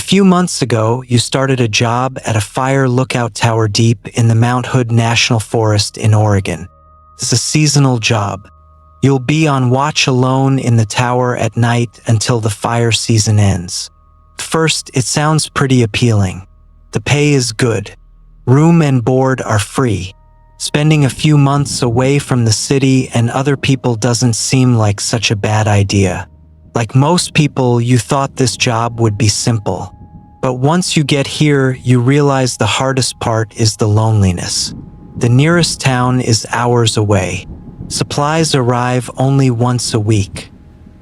few months ago, you started a job at a fire lookout tower deep in the Mount Hood National Forest in Oregon. It's a seasonal job. You'll be on watch alone in the tower at night until the fire season ends. First, it sounds pretty appealing. The pay is good. Room and board are free. Spending a few months away from the city and other people doesn't seem like such a bad idea. Like most people, you thought this job would be simple. But once you get here, you realize the hardest part is the loneliness. The nearest town is hours away. Supplies arrive only once a week.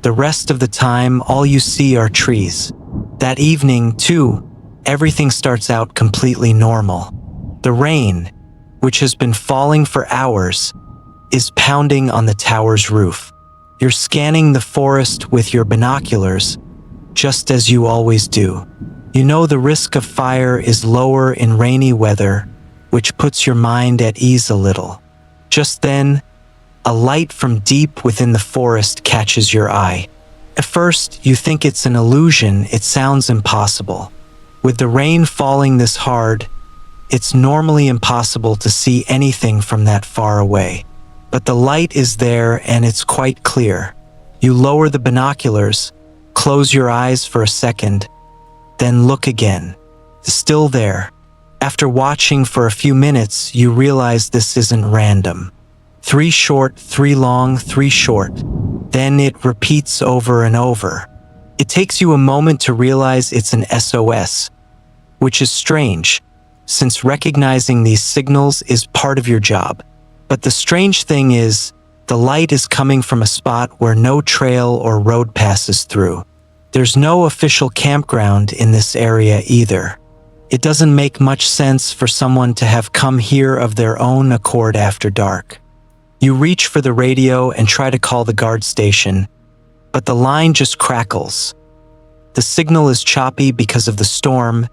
The rest of the time, all you see are trees. That evening, too, everything starts out completely normal. The rain, which has been falling for hours, is pounding on the tower's roof. You're scanning the forest with your binoculars, just as you always do. You know the risk of fire is lower in rainy weather, which puts your mind at ease a little. Just then, a light from deep within the forest catches your eye. At first, you think it's an illusion. It sounds impossible. With the rain falling this hard, it's normally impossible to see anything from that far away. But the light is there and it's quite clear. You lower the binoculars, close your eyes for a second, then look again. It's still there. After watching for a few minutes, you realize this isn't random. 3 short, 3 long, 3 short. Then it repeats over and over. It takes you a moment to realize it's an SOS, which is strange, since recognizing these signals is part of your job. But the strange thing is, the light is coming from a spot where no trail or road passes through. There's no official campground in this area either. It doesn't make much sense for someone to have come here of their own accord after dark. You reach for the radio and try to call the guard station, but the line just crackles. The signal is choppy because of the storm,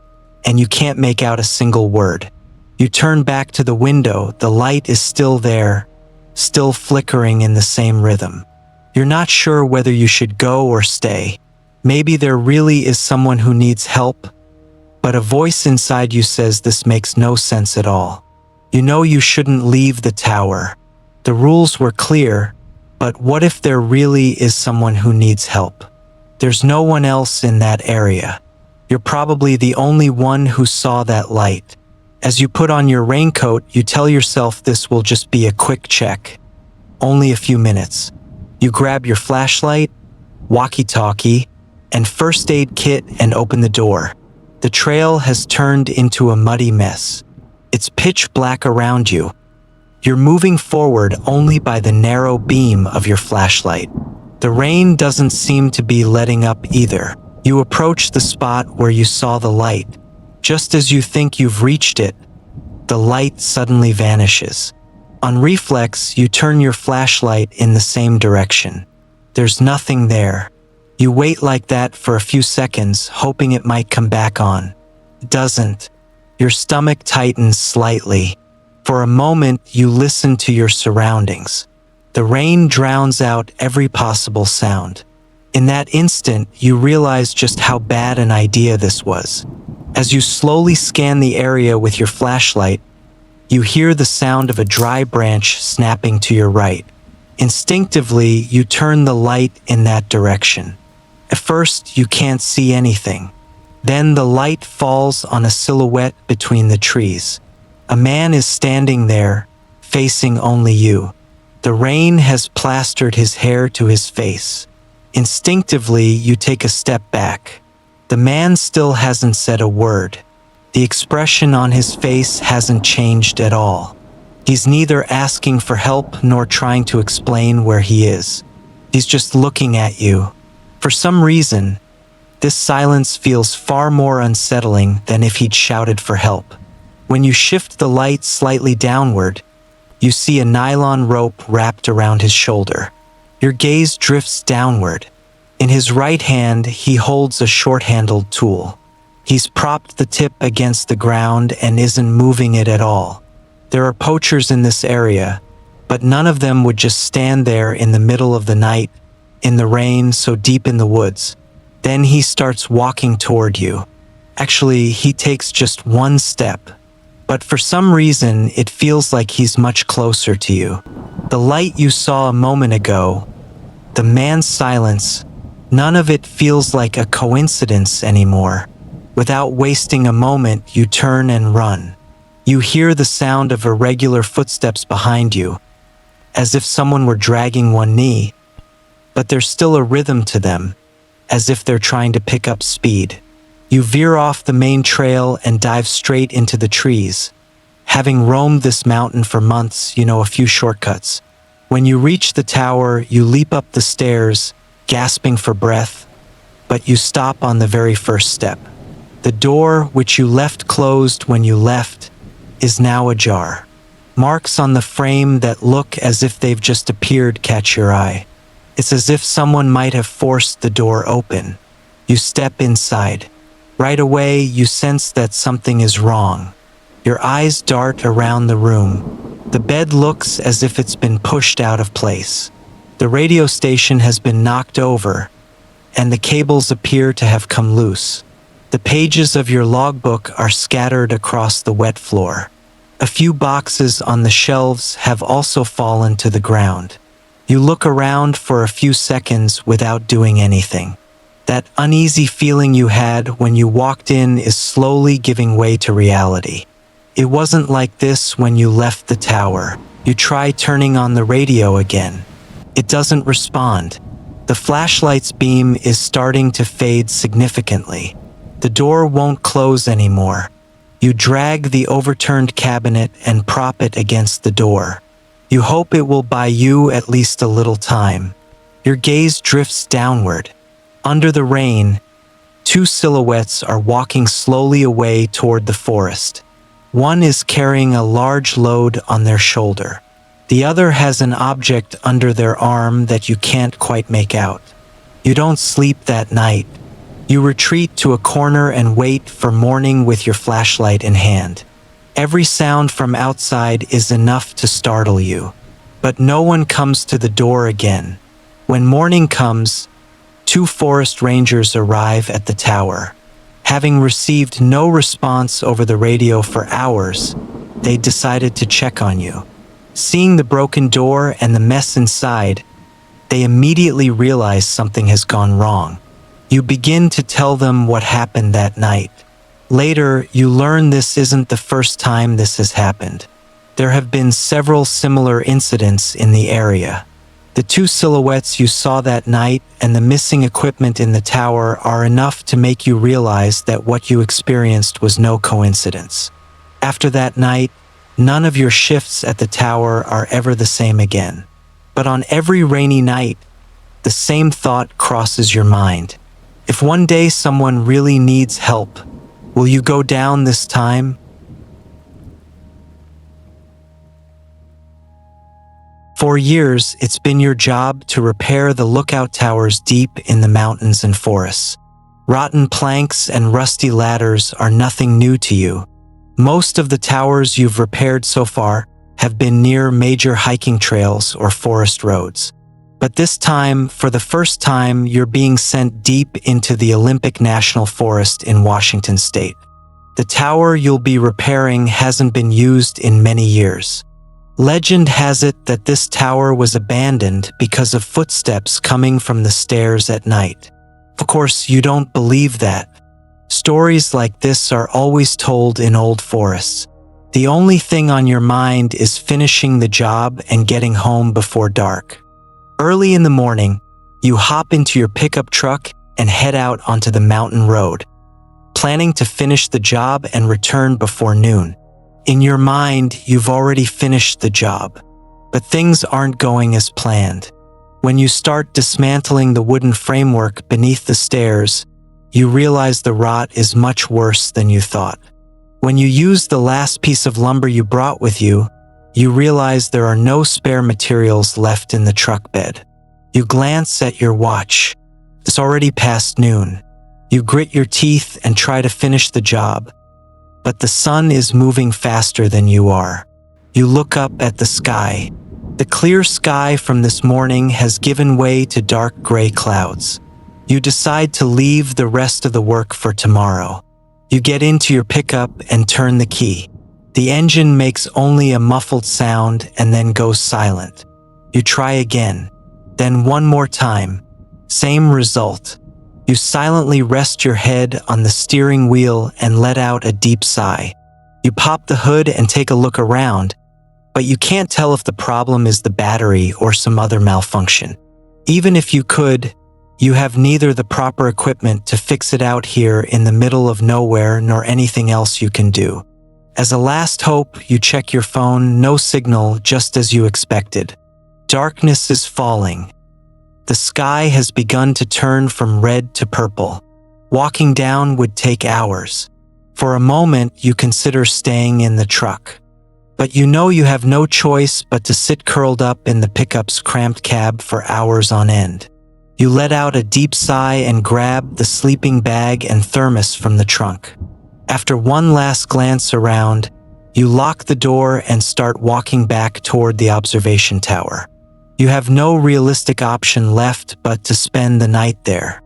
and you can't make out a single word. You turn back to the window. The light is still there, still flickering in the same rhythm. You're not sure whether you should go or stay. Maybe there really is someone who needs help, but a voice inside you says this makes no sense at all. You know you shouldn't leave the tower. The rules were clear, but what if there really is someone who needs help? There's no one else in that area. You're probably the only one who saw that light. As you put on your raincoat, you tell yourself this will just be a quick check. Only a few minutes. You grab your flashlight, walkie-talkie, and first aid kit and open the door. The trail has turned into a muddy mess. It's pitch black around you. You're moving forward only by the narrow beam of your flashlight. The rain doesn't seem to be letting up either. You approach the spot where you saw the light. Just as you think you've reached it, the light suddenly vanishes. On reflex, you turn your flashlight in the same direction. There's nothing there. You wait like that for a few seconds, hoping it might come back on. It doesn't. Your stomach tightens slightly. For a moment, you listen to your surroundings. The rain drowns out every possible sound. In that instant, you realize just how bad an idea this was. As you slowly scan the area with your flashlight, you hear the sound of a dry branch snapping to your right. Instinctively, you turn the light in that direction. At first, you can't see anything. Then the light falls on a silhouette between the trees. A man is standing there, facing only you. The rain has plastered his hair to his face. Instinctively, you take a step back. The man still hasn't said a word. The expression on his face hasn't changed at all. He's neither asking for help nor trying to explain where he is. He's just looking at you. For some reason, this silence feels far more unsettling than if he'd shouted for help. When you shift the light slightly downward, you see a nylon rope wrapped around his shoulder. Your gaze drifts downward. In his right hand, he holds a short-handled tool. He's propped the tip against the ground and isn't moving it at all. There are poachers in this area, but none of them would just stand there in the middle of the night, in the rain so deep in the woods. Then he starts walking toward you. Actually, he takes just one step, but for some reason, it feels like he's much closer to you. The light you saw a moment ago, the man's silence, none of it feels like a coincidence anymore. Without wasting a moment, you turn and run. You hear the sound of irregular footsteps behind you, as if someone were dragging one knee, but there's still a rhythm to them, as if they're trying to pick up speed. You veer off the main trail and dive straight into the trees. Having roamed this mountain for months, you know a few shortcuts. When you reach the tower, you leap up the stairs, gasping for breath, but you stop on the very first step. The door, which you left closed when you left, is now ajar. Marks on the frame that look as if they've just appeared catch your eye. It's as if someone might have forced the door open. You step inside. Right away, you sense that something is wrong. Your eyes dart around the room. The bed looks as if it's been pushed out of place. The radio station has been knocked over, and the cables appear to have come loose. The pages of your logbook are scattered across the wet floor. A few boxes on the shelves have also fallen to the ground. You look around for a few seconds without doing anything. That uneasy feeling you had when you walked in is slowly giving way to reality. It wasn't like this when you left the tower. You try turning on the radio again. It doesn't respond. The flashlight's beam is starting to fade significantly. The door won't close anymore. You drag the overturned cabinet and prop it against the door. You hope it will buy you at least a little time. Your gaze drifts downward. Under the rain, two silhouettes are walking slowly away toward the forest. One is carrying a large load on their shoulder. The other has an object under their arm that you can't quite make out. You don't sleep that night. You retreat to a corner and wait for morning with your flashlight in hand. Every sound from outside is enough to startle you, but no one comes to the door again. When morning comes, two forest rangers arrive at the tower. Having received no response over the radio for hours, they decided to check on you. Seeing the broken door and the mess inside, they immediately realize something has gone wrong. You begin to tell them what happened that night. Later, you learn this isn't the first time this has happened. There have been several similar incidents in the area. The two silhouettes you saw that night and the missing equipment in the tower are enough to make you realize that what you experienced was no coincidence. After that night, none of your shifts at the tower are ever the same again. But on every rainy night, the same thought crosses your mind. If one day someone really needs help, will you go down this time? For years, it's been your job to repair the lookout towers deep in the mountains and forests. Rotten planks and rusty ladders are nothing new to you. Most of the towers you've repaired so far have been near major hiking trails or forest roads. But this time, for the first time, you're being sent deep into the Olympic National Forest in Washington state. The tower you'll be repairing hasn't been used in many years. Legend has it that this tower was abandoned because of footsteps coming from the stairs at night. Of course, you don't believe that. Stories like this are always told in old forests. The only thing on your mind is finishing the job and getting home before dark. Early in the morning, you hop into your pickup truck and head out onto the mountain road, planning to finish the job and return before noon. In your mind, you've already finished the job, but things aren't going as planned. When you start dismantling the wooden framework beneath the stairs, you realize the rot is much worse than you thought. When you use the last piece of lumber you brought with you, you realize there are no spare materials left in the truck bed. You glance at your watch. It's already past noon. You grit your teeth and try to finish the job, but the sun is moving faster than you are. You look up at the sky. The clear sky from this morning has given way to dark gray clouds. You decide to leave the rest of the work for tomorrow. You get into your pickup and turn the key. The engine makes only a muffled sound and then goes silent. You try again, then one more time. Same result. You silently rest your head on the steering wheel and let out a deep sigh. You pop the hood and take a look around, but you can't tell if the problem is the battery or some other malfunction. Even if you could, you have neither the proper equipment to fix it out here in the middle of nowhere nor anything else you can do. As a last hope, you check your phone, no signal, just as you expected. Darkness is falling. The sky has begun to turn from red to purple. Walking down would take hours. For a moment, you consider staying in the truck. But you know you have no choice but to sit curled up in the pickup's cramped cab for hours on end. You let out a deep sigh and grab the sleeping bag and thermos from the trunk. After one last glance around, you lock the door and start walking back toward the observation tower. You have no realistic option left but to spend the night there.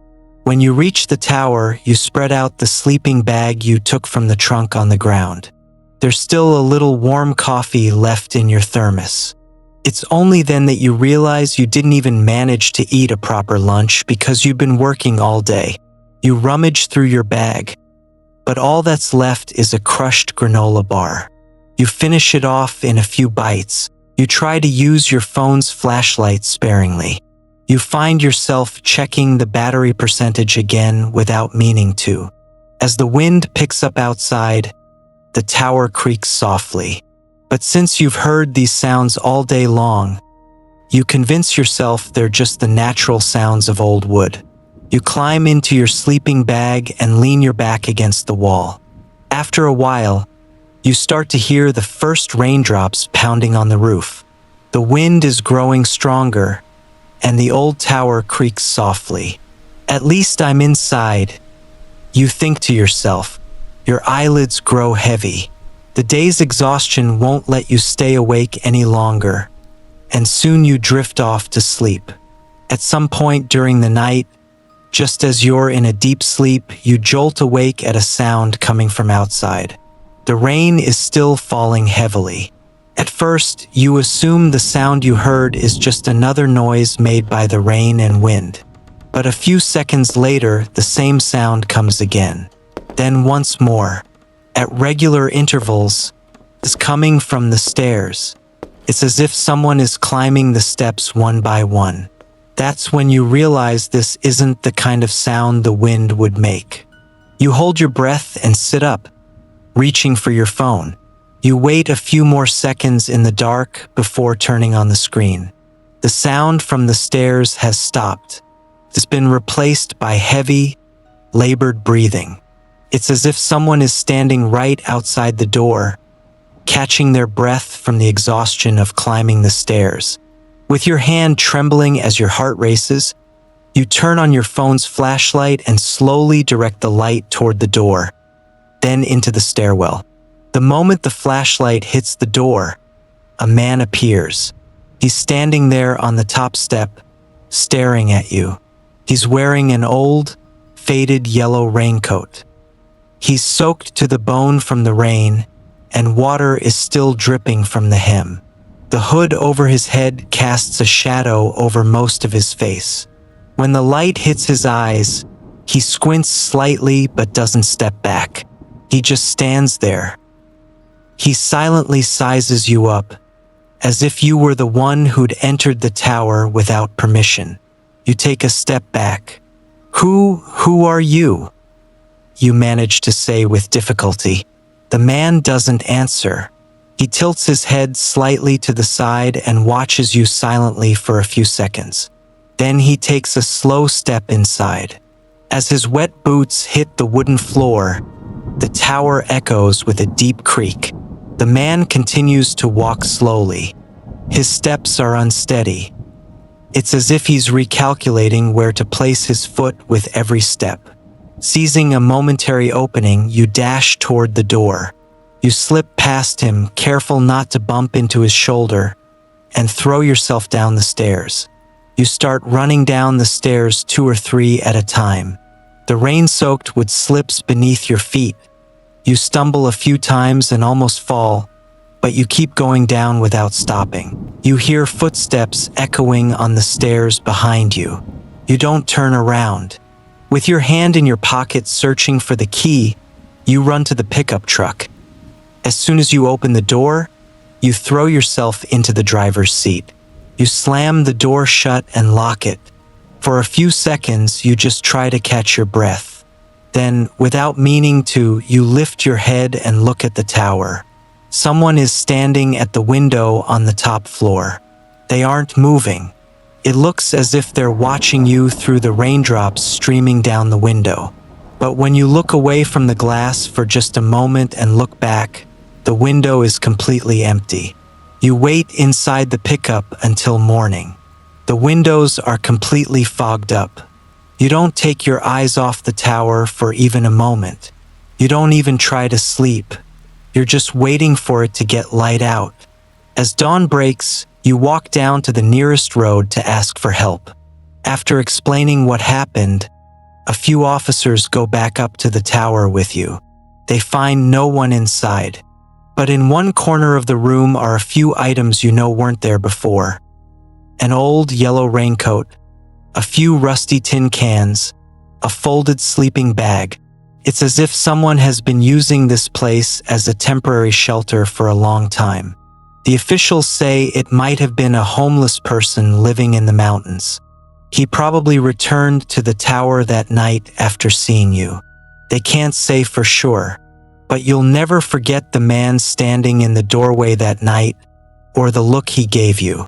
When you reach the tower, you spread out the sleeping bag you took from the trunk on the ground. There's still a little warm coffee left in your thermos. It's only then that you realize you didn't even manage to eat a proper lunch because you've been working all day. You rummage through your bag, but all that's left is a crushed granola bar. You finish it off in a few bites. You try to use your phone's flashlight sparingly. You find yourself checking the battery percentage again without meaning to. As the wind picks up outside, the tower creaks softly. But since you've heard these sounds all day long, you convince yourself they're just the natural sounds of old wood. You climb into your sleeping bag and lean your back against the wall. After a while, you start to hear the first raindrops pounding on the roof. The wind is growing stronger, and the old tower creaks softly. At least I'm inside, you think to yourself. Your eyelids grow heavy. The day's exhaustion won't let you stay awake any longer, and soon you drift off to sleep. At some point during the night, just as you're in a deep sleep, you jolt awake at a sound coming from outside. The rain is still falling heavily. At first, you assume the sound you heard is just another noise made by the rain and wind. But a few seconds later, the same sound comes again. Then once more, at regular intervals, it's coming from the stairs. It's as if someone is climbing the steps one by one. That's when you realize this isn't the kind of sound the wind would make. You hold your breath and sit up, reaching for your phone. You wait a few more seconds in the dark before turning on the screen. The sound from the stairs has stopped. It's been replaced by heavy, labored breathing. It's as if someone is standing right outside the door, catching their breath from the exhaustion of climbing the stairs. With your hand trembling as your heart races, you turn on your phone's flashlight and slowly direct the light toward the door, then into the stairwell. The moment the flashlight hits the door, a man appears. He's standing there on the top step, staring at you. He's wearing an old, faded yellow raincoat. He's soaked to the bone from the rain, and water is still dripping from the hem. The hood over his head casts a shadow over most of his face. When the light hits his eyes, he squints slightly but doesn't step back. He just stands there. He silently sizes you up, as if you were the one who'd entered the tower without permission. You take a step back. Who are you?" you manage to say with difficulty. The man doesn't answer. He tilts his head slightly to the side and watches you silently for a few seconds. Then he takes a slow step inside. As his wet boots hit the wooden floor, the tower echoes with a deep creak. The man continues to walk slowly. His steps are unsteady. It's as if he's recalculating where to place his foot with every step. Seizing a momentary opening, you dash toward the door. You slip past him, careful not to bump into his shoulder, and throw yourself down the stairs. You start running down the stairs 2 or 3 at a time. The rain-soaked wood slips beneath your feet, You stumble a few times and almost fall, but you keep going down without stopping. You hear footsteps echoing on the stairs behind you. You don't turn around. With your hand in your pocket searching for the key, you run to the pickup truck. As soon as you open the door, you throw yourself into the driver's seat. You slam the door shut and lock it. For a few seconds, you just try to catch your breath. Then, without meaning to, you lift your head and look at the tower. Someone is standing at the window on the top floor. They aren't moving. It looks as if they're watching you through the raindrops streaming down the window. But when you look away from the glass for just a moment and look back, the window is completely empty. You wait inside the pickup until morning. The windows are completely fogged up. You don't take your eyes off the tower for even a moment. You don't even try to sleep. You're just waiting for it to get light out. As dawn breaks, you walk down to the nearest road to ask for help. After explaining what happened, a few officers go back up to the tower with you. They find no one inside. But in one corner of the room are a few items you know weren't there before. An old yellow raincoat, a few rusty tin cans, a folded sleeping bag. It's as if someone has been using this place as a temporary shelter for a long time. The officials say it might have been a homeless person living in the mountains. He probably returned to the tower that night after seeing you. They can't say for sure, but you'll never forget the man standing in the doorway that night or the look he gave you.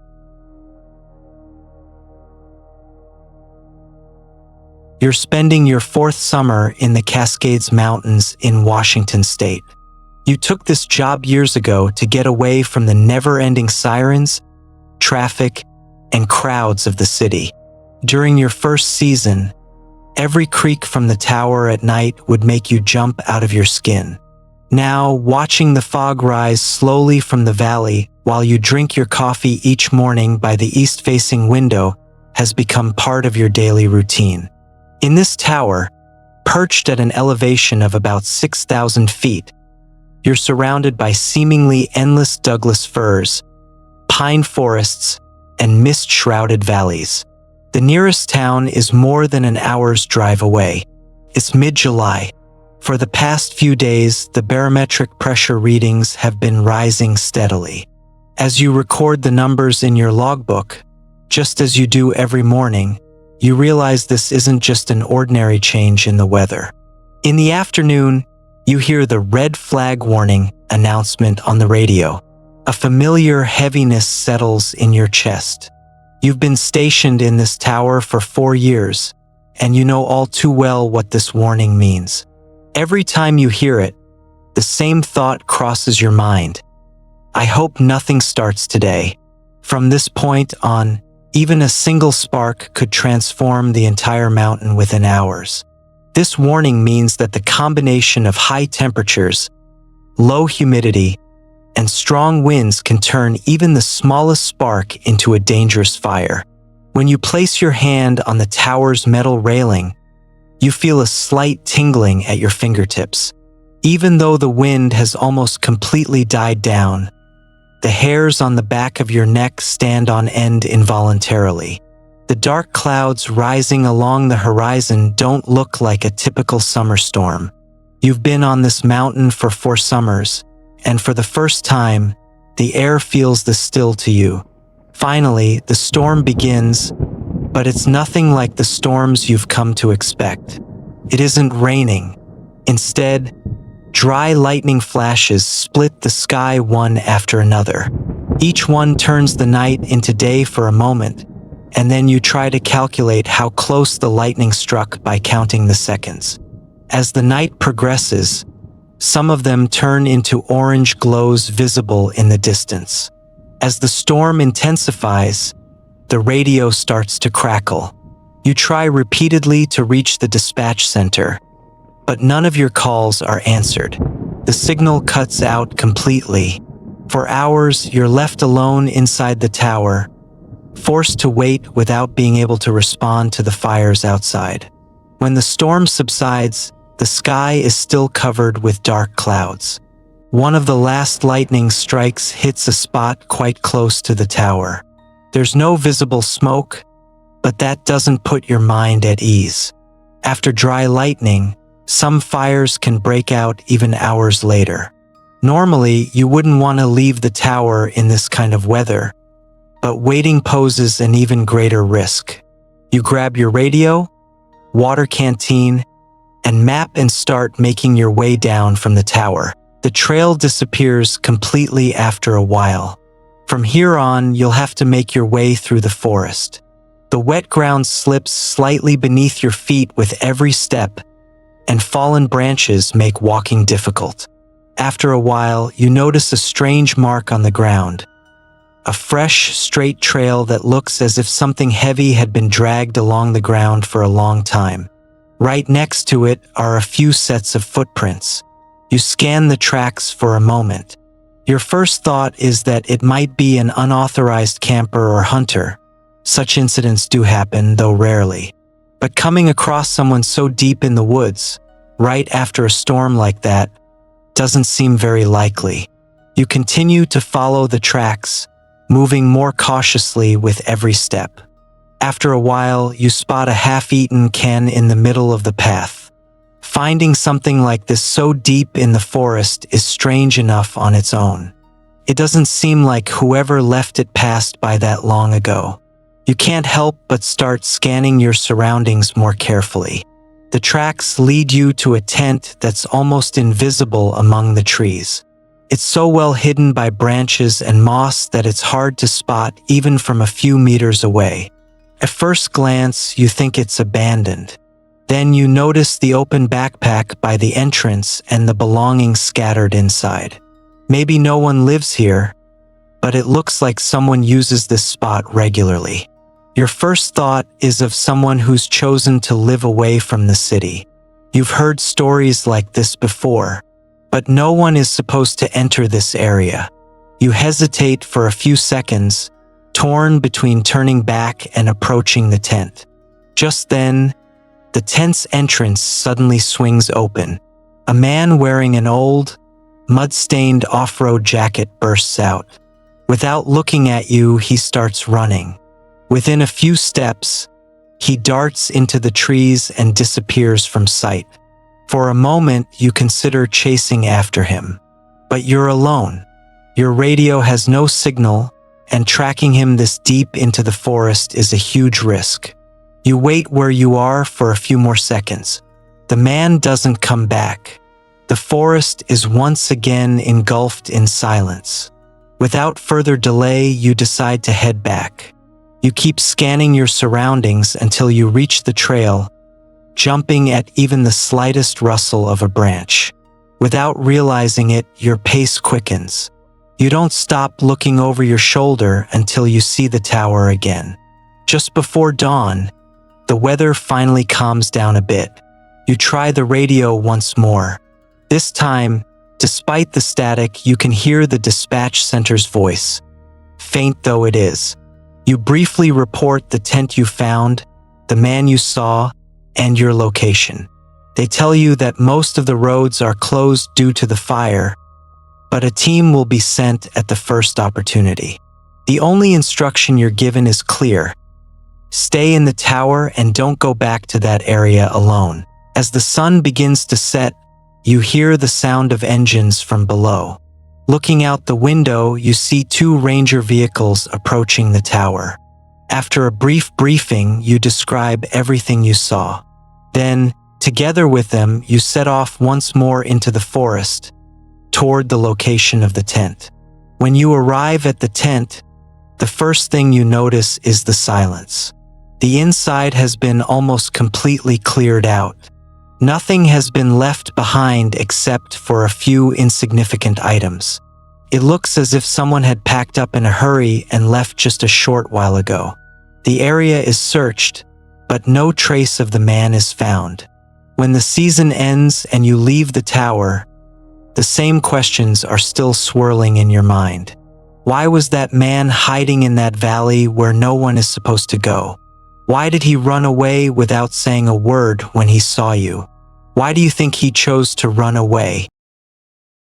You're spending your 4th summer in the Cascades Mountains in Washington state. You took this job years ago to get away from the never-ending sirens, traffic, and crowds of the city. During your first season, every creak from the tower at night would make you jump out of your skin. Now, watching the fog rise slowly from the valley while you drink your coffee each morning by the east-facing window has become part of your daily routine. In this tower, perched at an elevation of about 6,000 feet, you're surrounded by seemingly endless Douglas firs, pine forests, and mist-shrouded valleys. The nearest town is more than an hour's drive away. It's mid-July. For the past few days, the barometric pressure readings have been rising steadily. As you record the numbers in your logbook, just as you do every morning, you realize this isn't just an ordinary change in the weather. In the afternoon, you hear the red flag warning announcement on the radio. A familiar heaviness settles in your chest. You've been stationed in this tower for 4 years, and you know all too well what this warning means. Every time you hear it, the same thought crosses your mind. I hope nothing starts today. From this point on, even a single spark could transform the entire mountain within hours. This warning means that the combination of high temperatures, low humidity, and strong winds can turn even the smallest spark into a dangerous fire. When you place your hand on the tower's metal railing, you feel a slight tingling at your fingertips. Even though the wind has almost completely died down, the hairs on the back of your neck stand on end involuntarily. The dark clouds rising along the horizon don't look like a typical summer storm. You've been on this mountain for 4 summers, and for the first time, the air feels this still to you. Finally, the storm begins, but it's nothing like the storms you've come to expect. It isn't raining. Instead, dry lightning flashes split the sky one after another. Each one turns the night into day for a moment, and then you try to calculate how close the lightning struck by counting the seconds. As the night progresses, some of them turn into orange glows visible in the distance. As the storm intensifies, the radio starts to crackle. You try repeatedly to reach the dispatch center, but none of your calls are answered. The signal cuts out completely. For hours, you're left alone inside the tower, forced to wait without being able to respond to the fires outside. When the storm subsides, The sky is still covered with dark clouds. One of the last lightning strikes hits a spot quite close to the tower. There's no visible smoke, but that doesn't put your mind at ease. After dry lightning, some fires can break out even hours later. Normally, you wouldn't want to leave the tower in this kind of weather, but waiting poses an even greater risk. You grab your radio, water canteen, and map and start making your way down from the tower. The trail disappears completely after a while. From here on, you'll have to make your way through the forest. The wet ground slips slightly beneath your feet with every step, and fallen branches make walking difficult. After a while, you notice a strange mark on the ground. A fresh, straight trail that looks as if something heavy had been dragged along the ground for a long time. Right next to it are a few sets of footprints. You scan the tracks for a moment. Your first thought is that it might be an unauthorized camper or hunter. Such incidents do happen, though rarely. But coming across someone so deep in the woods, right after a storm like that, doesn't seem very likely. You continue to follow the tracks, moving more cautiously with every step. After a while, you spot a half-eaten can in the middle of the path. Finding something like this so deep in the forest is strange enough on its own. It doesn't seem like whoever left it passed by that long ago. You can't help but start scanning your surroundings more carefully. The tracks lead you to a tent that's almost invisible among the trees. It's so well hidden by branches and moss that it's hard to spot even from a few meters away. At first glance, you think it's abandoned. Then you notice the open backpack by the entrance and the belongings scattered inside. Maybe no one lives here, but it looks like someone uses this spot regularly. Your first thought is of someone who's chosen to live away from the city. You've heard stories like this before, but no one is supposed to enter this area. You hesitate for a few seconds, torn between turning back and approaching the tent. Just then, the tent's entrance suddenly swings open. A man wearing an old, mud-stained off-road jacket bursts out. Without looking at you, he starts running. Within a few steps, he darts into the trees and disappears from sight. For a moment, you consider chasing after him. But you're alone. Your radio has no signal, and tracking him this deep into the forest is a huge risk. You wait where you are for a few more seconds. The man doesn't come back. The forest is once again engulfed in silence. Without further delay, you decide to head back. You keep scanning your surroundings until you reach the trail, jumping at even the slightest rustle of a branch. Without realizing it, your pace quickens. You don't stop looking over your shoulder until you see the tower again. Just before dawn, the weather finally calms down a bit. You try the radio once more. This time, despite the static, you can hear the dispatch center's voice, faint though it is. You briefly report the tent you found, the man you saw, and your location. They tell you that most of the roads are closed due to the fire, but a team will be sent at the first opportunity. The only instruction you're given is clear. Stay in the tower and don't go back to that area alone. As the sun begins to set, you hear the sound of engines from below. Looking out the window, you see two ranger vehicles approaching the tower. After a brief briefing, you describe everything you saw. Then, together with them, you set off once more into the forest, toward the location of the tent. When you arrive at the tent, the first thing you notice is the silence. The inside has been almost completely cleared out. Nothing has been left behind except for a few insignificant items. It looks as if someone had packed up in a hurry and left just a short while ago. The area is searched, but no trace of the man is found. When the season ends and you leave the tower, the same questions are still swirling in your mind. Why was that man hiding in that valley where no one is supposed to go? Why did he run away without saying a word when he saw you? Why do you think he chose to run away?